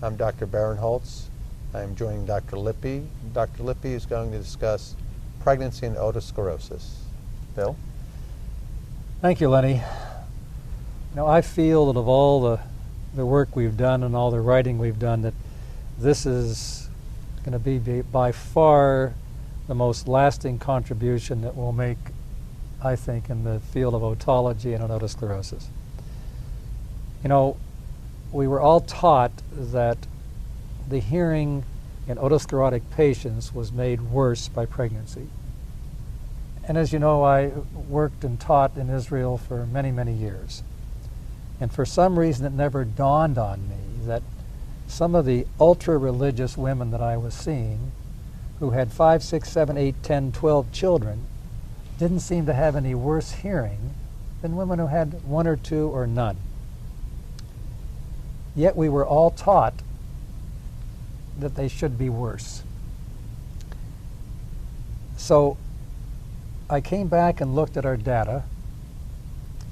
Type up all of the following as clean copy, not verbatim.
I'm Dr. Barinholtz. I'm joining Dr. Lippy. Dr. Lippy is going to discuss pregnancy and otosclerosis. Bill? Thank you, Lenny. I feel that of all the work we've done and all the writing we've done, that this is going to be by far the most lasting contribution that we'll make, I think, in the field of otology and otosclerosis. We were all taught that the hearing in otosclerotic patients was made worse by pregnancy. And as you know, I worked and taught in Israel for many, many years. And for some reason, it never dawned on me that some of the ultra-religious women that I was seeing, who had 5, 6, 7, 8, 10, 12 children, didn't seem to have any worse hearing than women who had 1 or 2 or none. Yet we were all taught that they should be worse. So I came back and looked at our data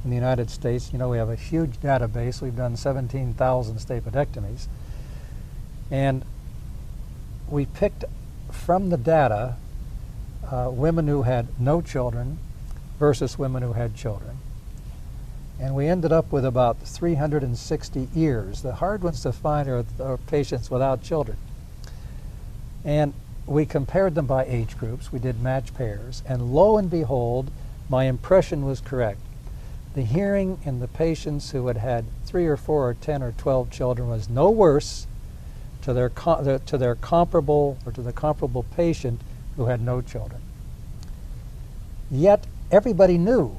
in the United States. We have a huge database. We've done 17,000 stapedectomies. And we picked from the data women who had no children versus women who had children. And we ended up with about 360 ears. The hard ones to find are patients without children. And we compared them by age groups. We did match pairs. And lo and behold, my impression was correct. The hearing in the patients who had had 3 or 4 or 10 or 12 children was no worse to their comparable patient who had no children. Yet everybody knew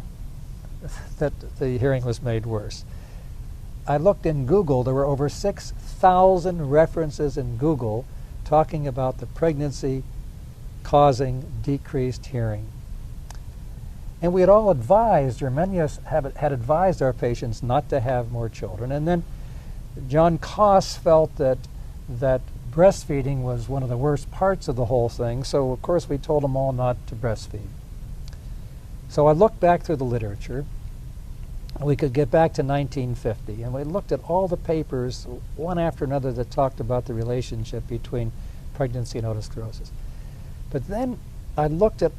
that the hearing was made worse. I looked in Google. There were over 6,000 references in Google talking about the pregnancy causing decreased hearing. And we had all advised, or many of us had advised our patients not to have more children. And then John Koss felt that breastfeeding was one of the worst parts of the whole thing, so of course we told them all not to breastfeed. So I looked back through the literature. We could get back to 1950, and we looked at all the papers, one after another, that talked about the relationship between pregnancy and otosclerosis. But then I looked at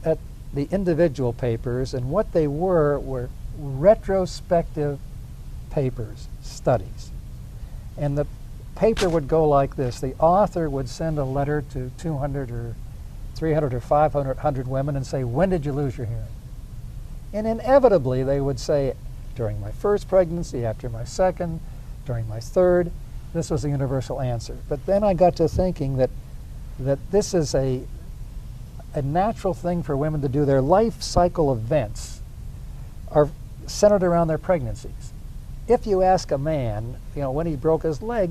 the individual papers, and what they were retrospective papers, studies. And the paper would go like this. The author would send a letter to 200 or 300 or 500 women and say, when did you lose your hearing? And inevitably they would say, during my first pregnancy, after my second, during my third. This was a universal answer. But then I got to thinking that this is a natural thing for women to do. Their life cycle events are centered around their pregnancies. If you ask a man, when he broke his leg,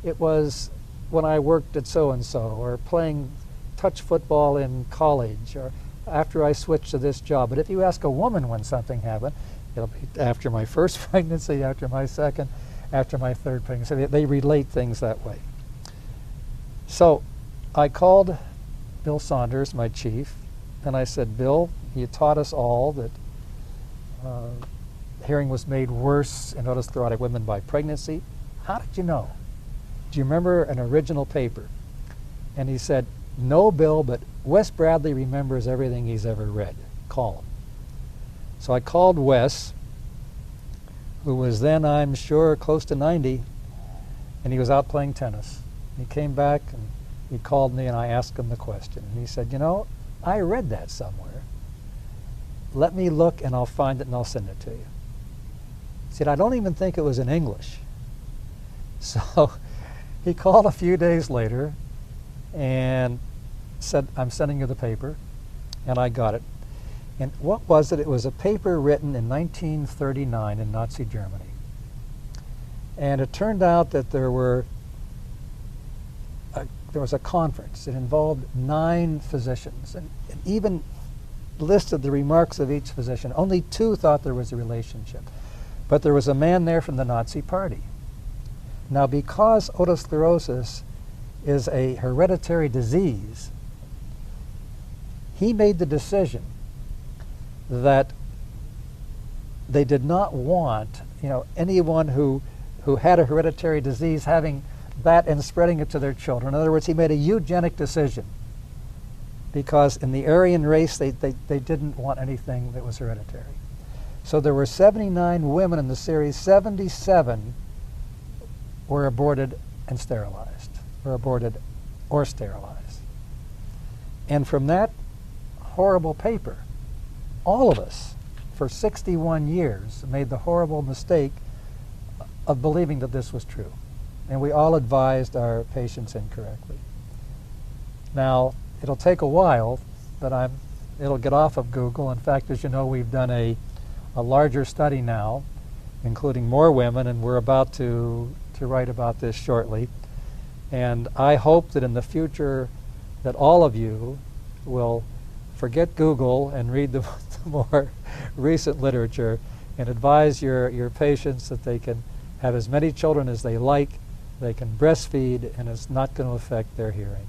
it was when I worked at so-and-so, or playing touch football in college, or after I switched to this job. But if you ask a woman when something happened, it'll be after my first pregnancy, after my second, after my third pregnancy. They relate things that way. So I called Bill Saunders, my chief, and I said, Bill, you taught us all that hearing was made worse in otosclerotic women by pregnancy. How did you know? Do you remember an original paper? And he said, no, Bill, but Wes Bradley remembers everything he's ever read. Call him. So I called Wes, who was then, I'm sure, close to 90, and he was out playing tennis. He came back and he called me, and I asked him the question. And he said, I read that somewhere. Let me look, and I'll find it, and I'll send it to you. He said, I don't even think it was in English. So he called a few days later and said, I'm sending you the paper, and I got it. And what was it? It was a paper written in 1939 in Nazi Germany. And it turned out that there was a conference. It involved 9 physicians, and it even listed the remarks of each physician. Only 2 thought there was a relationship. But there was a man there from the Nazi Party. Now, because otosclerosis is a hereditary disease, he made the decision that they did not want, anyone who had a hereditary disease having that and spreading it to their children. In other words, he made a eugenic decision because in the Aryan race, they didn't want anything that was hereditary. So there were 79 women in the series. 77 were aborted and sterilized, or aborted or sterilized. And from that horrible paper, all of us, for 61 years, made the horrible mistake of believing that this was true. And we all advised our patients incorrectly. Now, it'll take a while, but it'll get off of Google. In fact, as you know, we've done a larger study now, including more women, and we're about to write about this shortly. And I hope that in the future that all of you will forget Google and read the more recent literature and advise your patients that they can have as many children as they like, they can breastfeed, and it's not going to affect their hearing.